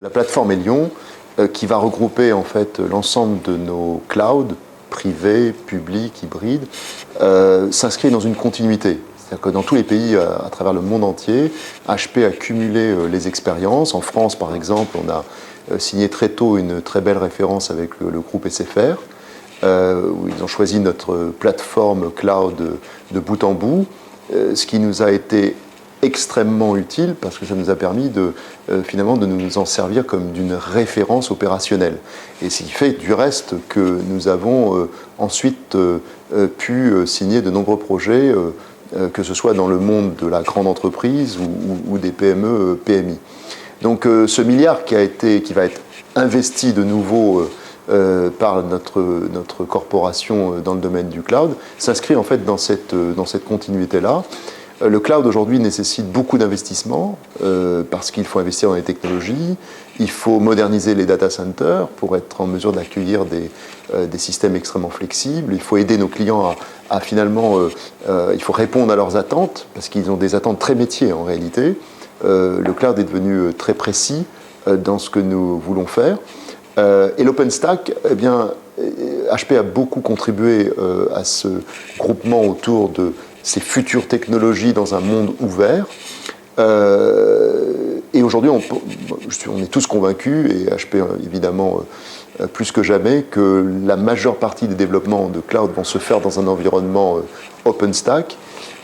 La plateforme Elion, qui va regrouper en fait l'ensemble de nos clouds, privés, publics, hybrides, s'inscrit dans une continuité. C'est-à-dire que dans tous les pays à travers le monde entier, HP a cumulé les expériences. En France, par exemple, on a signé très tôt une très belle référence avec le groupe SFR, où ils ont choisi notre plateforme cloud de bout en bout, ce qui nous a été extrêmement utile parce que ça nous a permis finalement de nous en servir comme d'une référence opérationnelle. Et ce qui fait du reste que nous avons ensuite pu signer de nombreux projets, que ce soit dans le monde de la grande entreprise ou des PME, PMI. Donc ce milliard qui va être investi de nouveau par notre corporation dans le domaine du cloud s'inscrit en fait dans cette continuité-là. Le cloud aujourd'hui nécessite beaucoup d'investissements parce qu'il faut investir dans les technologies, il faut moderniser les data centers pour être en mesure d'accueillir des systèmes extrêmement flexibles, il faut aider nos clients à finalement, il faut répondre à leurs attentes parce qu'ils ont des attentes très métiers en réalité. Le cloud est devenu très précis dans ce que nous voulons faire. Et l'OpenStack, eh bien, HP a beaucoup contribué à ce groupement autour de ces futures technologies dans un monde ouvert. Et aujourd'hui, on est tous convaincus, et HP évidemment plus que jamais, que la majeure partie des développements de cloud vont se faire dans un environnement OpenStack.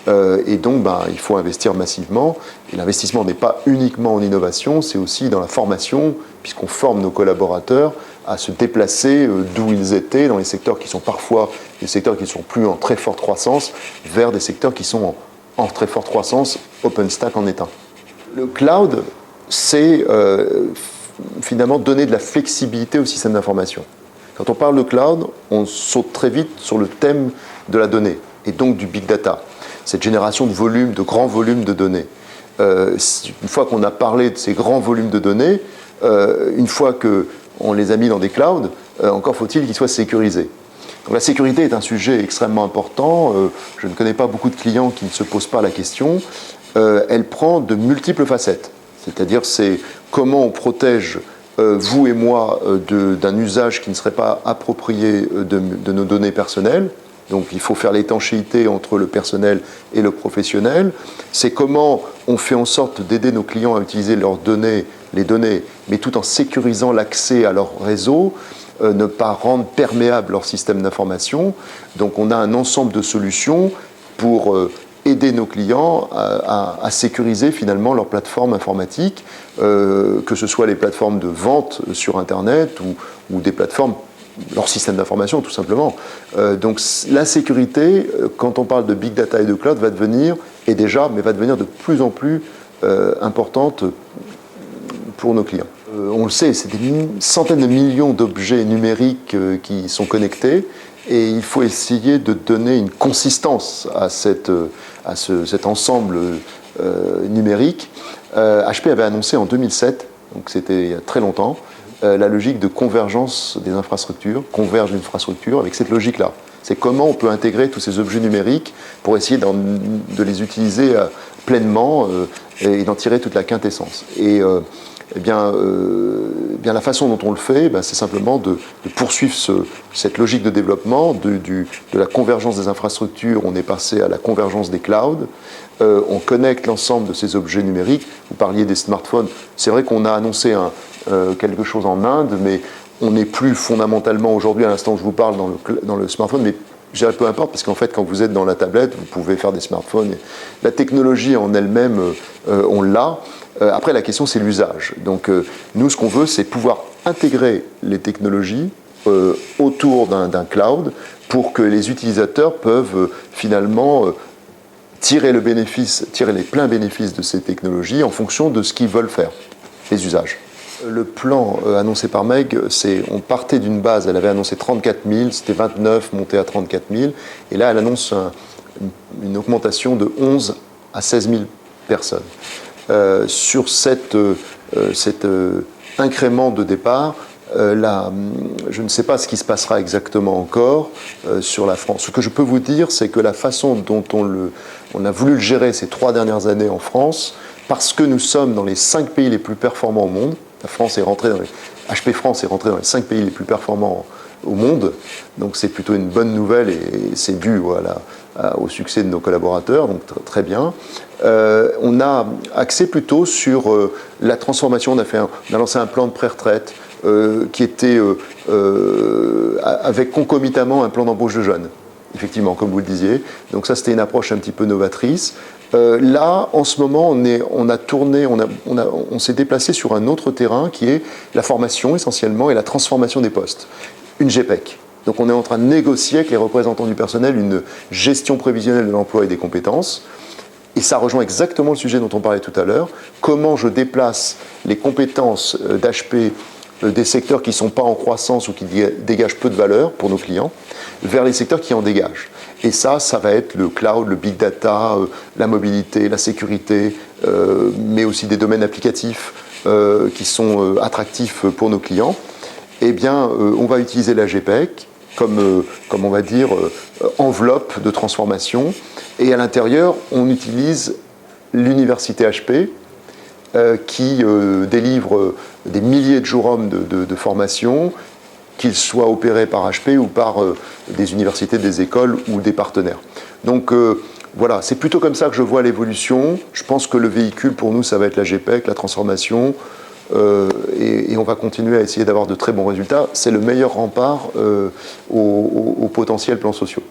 Et donc, il faut investir massivement. Et l'investissement n'est pas uniquement en innovation, c'est aussi dans la formation, puisqu'on forme nos collaborateurs à se déplacer d'où ils étaient, dans les secteurs qui sont parfois des secteurs qui ne sont plus en très forte croissance, vers des secteurs qui sont en très forte croissance, OpenStack en est un. Le cloud, c'est finalement donner de la flexibilité au système d'information. Quand on parle de cloud, on saute très vite sur le thème de la donnée, et donc du big data. Cette génération de grands volumes de données. Une fois qu'on a parlé de ces grands volumes de données, une fois qu'on les a mis dans des clouds, encore faut-il qu'ils soient sécurisés. Donc la sécurité est un sujet extrêmement important. Je ne connais pas beaucoup de clients qui ne se posent pas la question. Elle prend de multiples facettes. C'est-à-dire, c'est comment on protège vous et moi d'un usage qui ne serait pas approprié de nos données personnelles. Donc il faut faire l'étanchéité entre le personnel et le professionnel. C'est comment on fait en sorte d'aider nos clients à utiliser les données, mais tout en sécurisant l'accès à leur réseau, ne pas rendre perméable leur système d'information. Donc on a un ensemble de solutions pour aider nos clients à sécuriser finalement leur plateforme informatique, que ce soit les plateformes de vente sur Internet ou des plateformes leur système d'information, tout simplement. Donc la sécurité, quand on parle de big data et de cloud, va devenir de plus en plus importante pour nos clients. On le sait, c'est des centaines de millions d'objets numériques qui sont connectés, et il faut essayer de donner une consistance à cet ensemble numérique. HP avait annoncé en 2007, donc c'était il y a très longtemps, la logique de convergence des infrastructures, converge l'infrastructure, avec cette logique-là. C'est comment on peut intégrer tous ces objets numériques pour essayer de les utiliser pleinement et d'en tirer toute la quintessence. Et bien la façon dont on le fait, c'est simplement de poursuivre cette logique de développement, de la convergence des infrastructures. On est passé à la convergence des clouds. On connecte l'ensemble de ces objets numériques. Vous parliez des smartphones. C'est vrai qu'on a annoncé quelque chose en Inde, mais on n'est plus fondamentalement aujourd'hui, à l'instant où je vous parle, dans le smartphone, mais je dirais peu importe, parce qu'en fait, quand vous êtes dans la tablette, vous pouvez faire des smartphones. La technologie en elle-même, on l'a. Après, la question, c'est l'usage. Donc, nous, ce qu'on veut, c'est pouvoir intégrer les technologies autour d'un cloud pour que les utilisateurs peuvent finalement tirer les pleins bénéfices de ces technologies en fonction de ce qu'ils veulent faire, les usages. Le plan annoncé par Meg, on partait d'une base, elle avait annoncé 34 000, c'était 29, monté à 34 000, et là elle annonce une augmentation de 11 à 16 000 personnes. Sur cet incrément de départ, je ne sais pas ce qui se passera exactement encore sur la France. Ce que je peux vous dire, c'est que la façon dont on a voulu le gérer ces 3 dernières années en France, parce que nous sommes dans les 5 pays les plus performants au monde, La France est rentrée dans HP France est rentré dans les 5 pays les plus performants au monde, donc c'est plutôt une bonne nouvelle et c'est dû voilà, au succès de nos collaborateurs, donc très bien. On a axé plutôt sur la transformation, on a lancé un plan de pré-retraite qui était avec concomitamment un plan d'embauche de jeunes, effectivement, comme vous le disiez. Donc ça, c'était une approche un petit peu novatrice. Là, en ce moment, on s'est déplacé sur un autre terrain qui est la formation essentiellement et la transformation des postes. Une GPEC. Donc on est en train de négocier avec les représentants du personnel une gestion prévisionnelle de l'emploi et des compétences. Et ça rejoint exactement le sujet dont on parlait tout à l'heure. Comment je déplace les compétences d'HP des secteurs qui ne sont pas en croissance ou qui dégagent peu de valeur pour nos clients vers les secteurs qui en dégagent. Et ça va être le cloud, le big data, la mobilité, la sécurité, mais aussi des domaines applicatifs qui sont attractifs pour nos clients. Eh bien, on va utiliser la GPEC comme on va dire, enveloppe de transformation. Et à l'intérieur, on utilise l'université HP qui délivre des milliers de jours hommes de formation, qu'ils soient opérés par HP ou par des universités, des écoles ou des partenaires. Donc voilà, c'est plutôt comme ça que je vois l'évolution. Je pense que le véhicule pour nous, ça va être la GPEC, la transformation, et on va continuer à essayer d'avoir de très bons résultats. C'est le meilleur rempart aux potentiels plans sociaux.